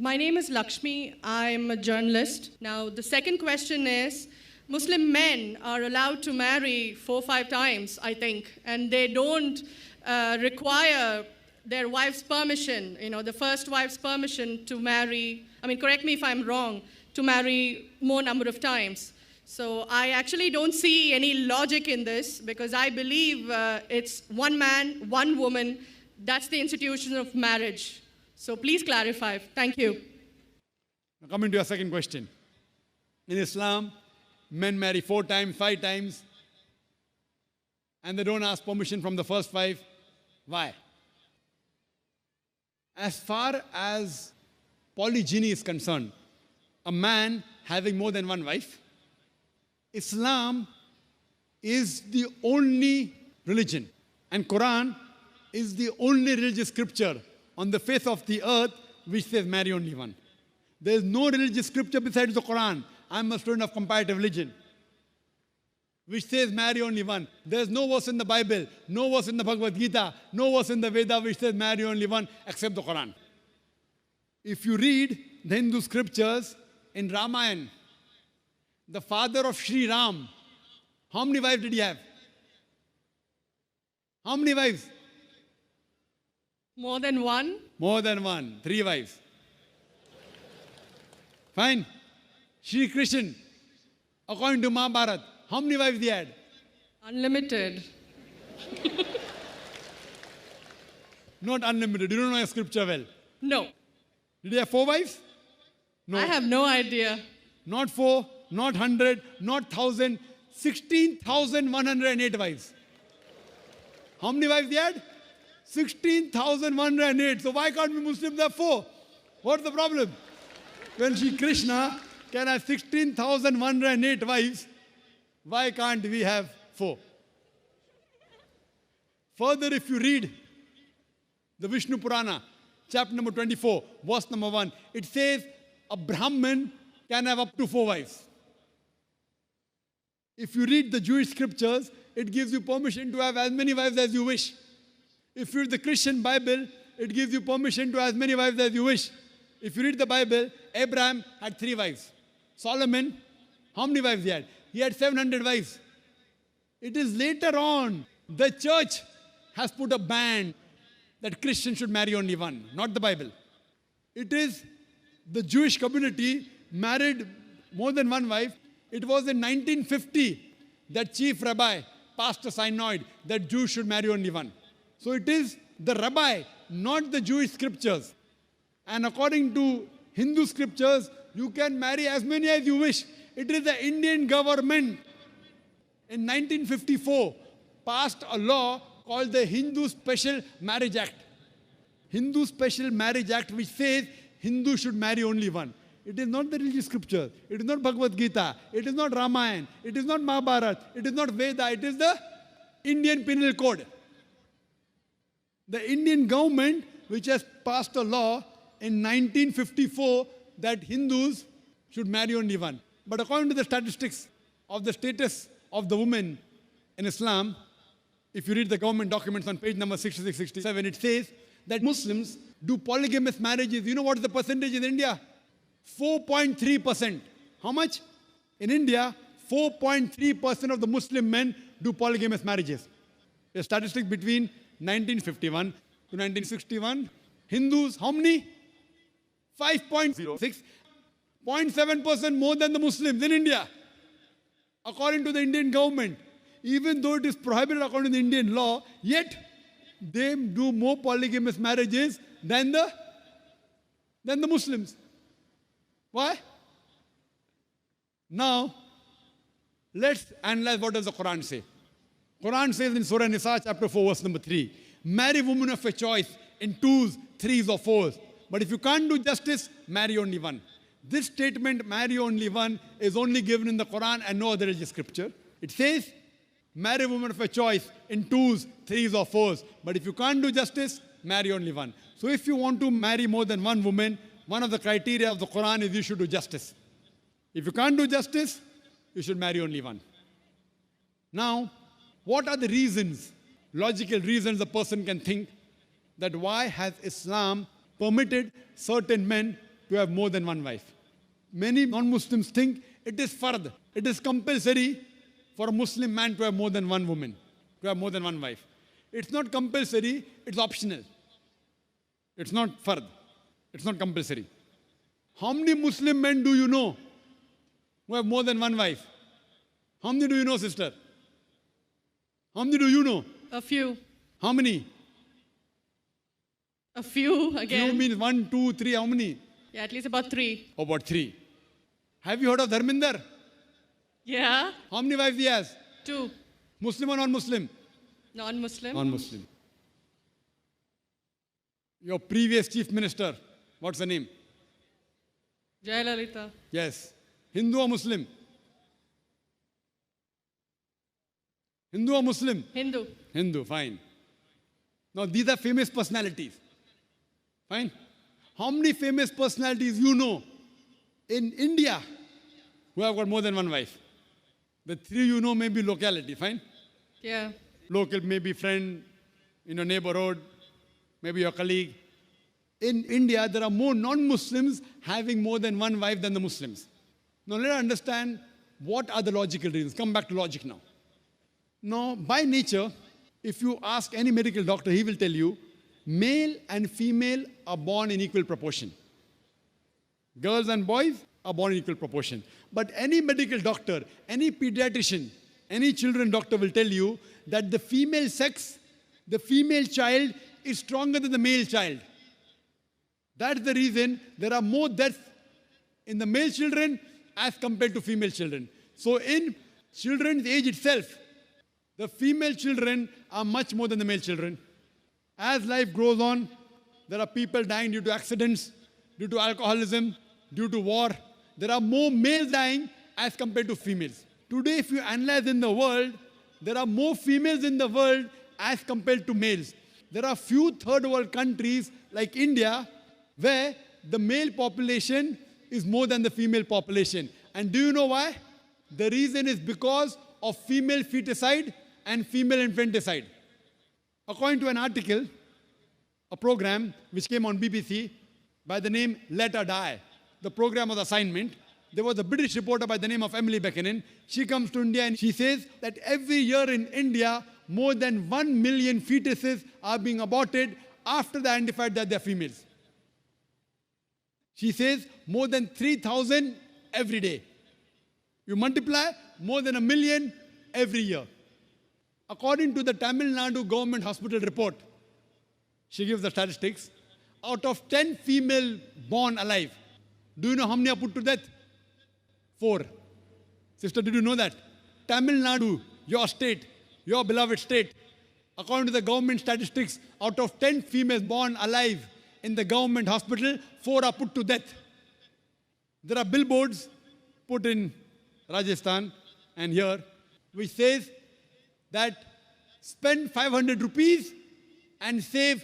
My name is Lakshmi. I'm a journalist. Now, the second question is, Muslim men are allowed to marry 4-5 times, I think, and they don't require their wife's permission, the first wife's permission to marry, correct me if I'm wrong, to marry more number of times. So I actually don't see any logic in this because I believe it's one man, one woman. That's the institution of marriage. So please clarify. Thank you. Now coming to your second question. In Islam, men marry 4 times, 5 times, and they don't ask permission from the first wife. Why? As far as polygyny is concerned, a man having more than one wife, Islam is the only religion, and Quran is the only religious scripture on the face of the earth which says marry only one. There is no religious scripture besides the Quran. I'm a student of comparative religion, which says marry only one. There is no verse in the Bible, no verse in the Bhagavad Gita, no verse in the Veda which says marry only one except the Quran. If you read the Hindu scriptures in Ramayana, the father of Sri Ram, how many wives did he have? How many wives? More than one? More than one, 3 wives. Fine. Shri Krishna, according to Mahabharata, how many wives he had? Unlimited. Not unlimited. You don't know your scripture well. No. Did he have 4 wives? No. I have no idea. Not 4, not 100, not 1,000, 16,108 wives. How many wives he had? 16,108. So why can't we Muslims have 4? What's the problem? When Shri Krishna can have 16,108 wives, why can't we have 4? Further, if you read the Vishnu Purana, chapter number 24, verse number 1, it says a Brahmin can have up to 4 wives. If you read the Jewish scriptures, it gives you permission to have as many wives as you wish. If you read the Christian Bible, it gives you permission to have as many wives as you wish. If you read the Bible, Abraham had 3 wives. Solomon, how many wives he had? He had 700 wives. It is later on, the church has put a ban that Christians should marry only one, not the Bible. It is the Jewish community married more than one wife. It was in 1950 that chief rabbi passed a synod that Jews should marry only one. So it is the rabbi, not the Jewish scriptures. And according to Hindu scriptures, you can marry as many as you wish. It is the Indian government in 1954 passed a law called the Hindu Special Marriage Act. Hindu Special Marriage Act, which says Hindus should marry only one. It is not the religious scripture. It is not Bhagavad Gita. It is not Ramayana. It is not Mahabharata. It is not Veda. It is the Indian Penal Code. The Indian government, which has passed a law in 1954 that Hindus should marry only one. But according to the statistics of the status of the women in Islam, if you read the government documents on page number 66, 67, it says that Muslims do polygamous marriages. You know what is the percentage in India? 4.3%. How much? In India, 4.3% of the Muslim men do polygamous marriages. A statistic between 1951 to 1961. Hindus, how many? 5.06. 0.7% more than the Muslims in India. According to the Indian government, even though it is prohibited according to the Indian law, yet they do more polygamous marriages than the Muslims. Why? Now, let's analyze what does the Quran say. Quran says in Surah Nisa, chapter 4, verse number 3, marry women of your choice in 2s, 3s or 4s. But if you can't do justice, marry only one. This statement, marry only one, is only given in the Quran and no other religious scripture. It says, marry women of your choice in 2s, 3s or 4s. But if you can't do justice, marry only one. So if you want to marry more than one woman, one of the criteria of the Quran is you should do justice. If you can't do justice, you should marry only one. Now, what are the reasons, logical reasons a person can think that why has Islam permitted certain men to have more than one wife. Many non-Muslims think it is fard. It is compulsory for a Muslim man to have more than one woman, to have more than one wife. It's not compulsory, it's optional. It's not fard. It's not compulsory. How many Muslim men do you know who have more than one wife? How many do you know, sister? How many do you know? A few. How many? A few again. Few means 1, 2, 3. How many? Yeah, at least about 3. About 3. Have you heard of Dharminder? Yeah. How many wives he has? 2. Muslim or non-Muslim? Non-Muslim. Non-Muslim. Your previous chief minister, what's the name? Jayalalitha. Yes. Hindu or Muslim? Hindu or Muslim? Hindu. Hindu, fine. Now these are famous personalities. Fine. How many famous personalities you know in India who have got more than one wife? The 3 you know may be locality, fine? Yeah. Local, maybe friend in your neighborhood, maybe your colleague. In India, there are more non-Muslims having more than one wife than the Muslims. Now let us understand what are the logical reasons. Come back to logic now. Now, by nature, if you ask any medical doctor, he will tell you, male and female are born in equal proportion. Girls and boys are born in equal proportion. But any medical doctor, any pediatrician, any children doctor will tell you that the female sex, the female child is stronger than the male child. That's the reason there are more deaths in the male children as compared to female children. So in children's age itself, the female children are much more than the male children. As life goes on, there are people dying due to accidents, due to alcoholism, due to war. There are more males dying as compared to females. Today, if you analyze in the world, there are more females in the world as compared to males. There are few third world countries like India where the male population is more than the female population. And do you know why? The reason is because of female feticide and female infanticide. According to an article, a program which came on BBC by the name Let Her Die, the program was assignment. There was a British reporter by the name of Emily Buchanan. She comes to India and she says that every year in India, more than 1 million fetuses are being aborted after they identified that they're females. She says more than 3,000 every day. You multiply, more than 1 million every year. According to the Tamil Nadu government hospital report, she gives the statistics, out of 10 female born alive, do you know how many are put to death? 4. Sister, did you know that? Tamil Nadu, your state, your beloved state, according to the government statistics, out of 10 females born alive in the government hospital, 4 are put to death. There are billboards put in Rajasthan and here, which says that spend 500 rupees and save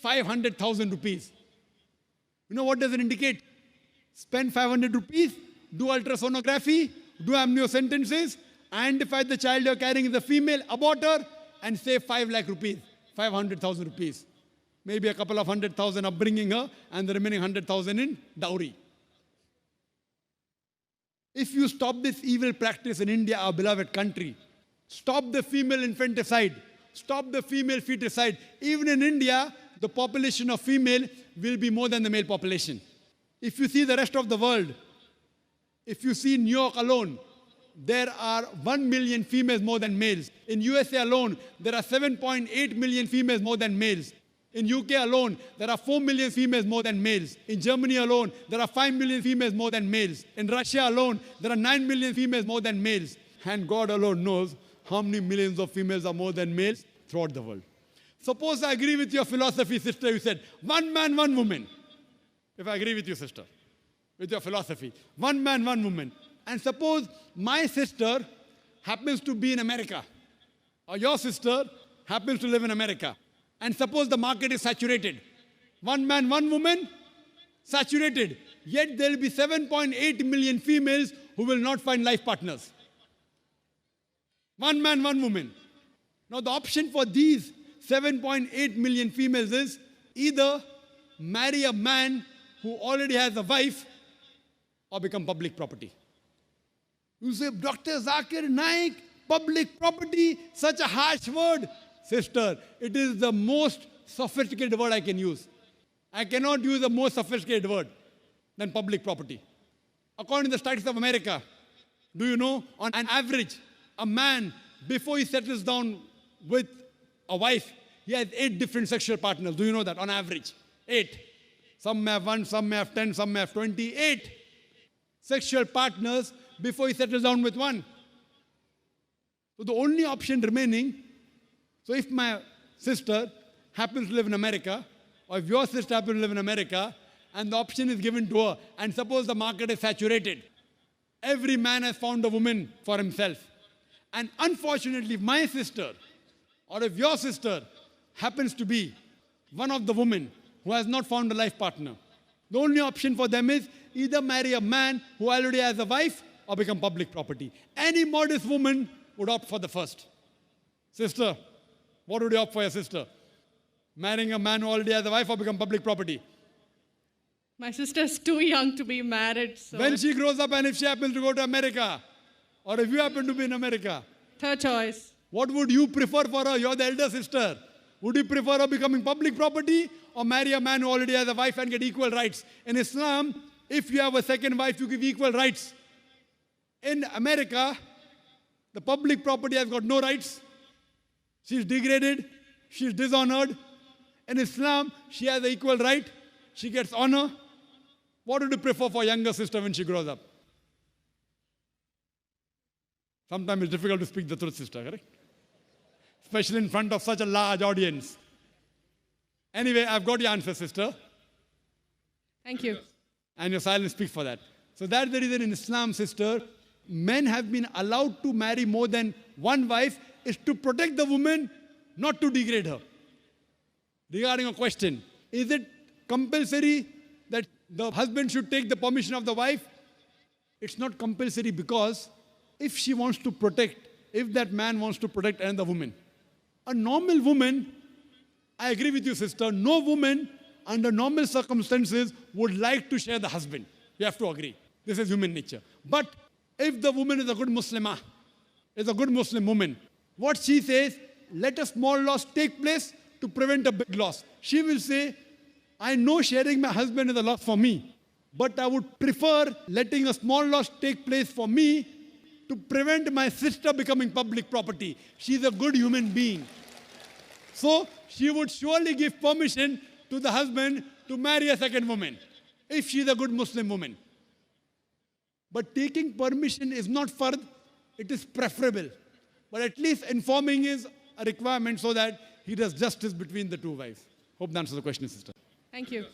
500,000 rupees. You know what does it indicate? Spend 500 rupees, do ultrasonography, do amniocentesis, identify the child you're carrying is a female, abort her, and save 5 lakh rupees, 500,000 rupees. Maybe a couple of 100,000 upbringing her, and the remaining 100,000 in dowry. If you stop this evil practice in India, our beloved country, stop the female infanticide, stop the female feticide. Even in India, the population of female will be more than the male population. If you see the rest of the world, if you see New York alone, there are 1 million females more than males. In USA alone, there are 7.8 million females more than males. In UK alone, there are 4 million females more than males. In Germany alone, there are 5 million females more than males. In Russia alone, there are 9 million females more than males. And God alone knows how many millions of females are more than males throughout the world. Suppose I agree with your philosophy, sister, you said, 1 man, 1 woman. If I agree with you, sister, with your philosophy, 1 man, 1 woman. And suppose my sister happens to be in America, or your sister happens to live in America. And suppose the market is saturated. 1 man, 1 woman, saturated. Yet there will be 7.8 million females who will not find life partners. 1 man, 1 woman. Now the option for these 7.8 million females is either marry a man who already has a wife or become public property? You say, Dr. Zakir Naik, public property, such a harsh word. Sister, it is the most sophisticated word I can use. I cannot use a more sophisticated word than public property. According to the statistics of America, do you know, on an average, a man, before he settles down with a wife, he has 8 different sexual partners. Do you know that? On average, 8. Some may have 1, some may have 10, some may have 28 sexual partners before he settles down with one. So the only option remaining, so if my sister happens to live in America, or if your sister happens to live in America, and the option is given to her, and suppose the market is saturated, every man has found a woman for himself. And unfortunately, if my sister, or if your sister happens to be one of the women who has not found a life partner, the only option for them is either marry a man who already has a wife or become public property. Any modest woman would opt for the first. Sister, what would you opt for your sister? Marrying a man who already has a wife or become public property? My sister's too young to be married. So When she grows up and if she happens to go to America, or if you happen to be in America, third choice. what would you prefer for her? You're the elder sister. Would you prefer her becoming public property or marry a man who already has a wife and get equal rights? In Islam, if you have a second wife, you give equal rights. In America, the public property has got no rights. She's degraded. She's dishonored. In Islam, she has an equal right. She gets honor. What would you prefer for younger sister when she grows up? Sometimes it's difficult to speak the truth, sister, correct? Especially in front of such a large audience. Anyway, I've got your answer, sister. Thank you. And your silence speaks for that. So that's the reason in Islam, sister, men have been allowed to marry more than one wife is to protect the woman, not to degrade her. Regarding a question, is it compulsory that the husband should take the permission of the wife? It's not compulsory because if she wants to protect, if that man wants to protect another woman, a normal woman, I agree with you, sister, no woman under normal circumstances would like to share the husband. You have to agree. This is human nature. But if the woman is a good Muslimah, is a good Muslim woman, what she says, let a small loss take place to prevent a big loss. She will say, I know sharing my husband is a loss for me, but I would prefer letting a small loss take place for me to prevent my sister becoming public property. She's a good human being. So she would surely give permission to the husband to marry a second woman, if she's a good Muslim woman. But taking permission is not fard, it is preferable. But at least informing is a requirement so that he does justice between the two wives. Hope that answers the question, sister. Thank you.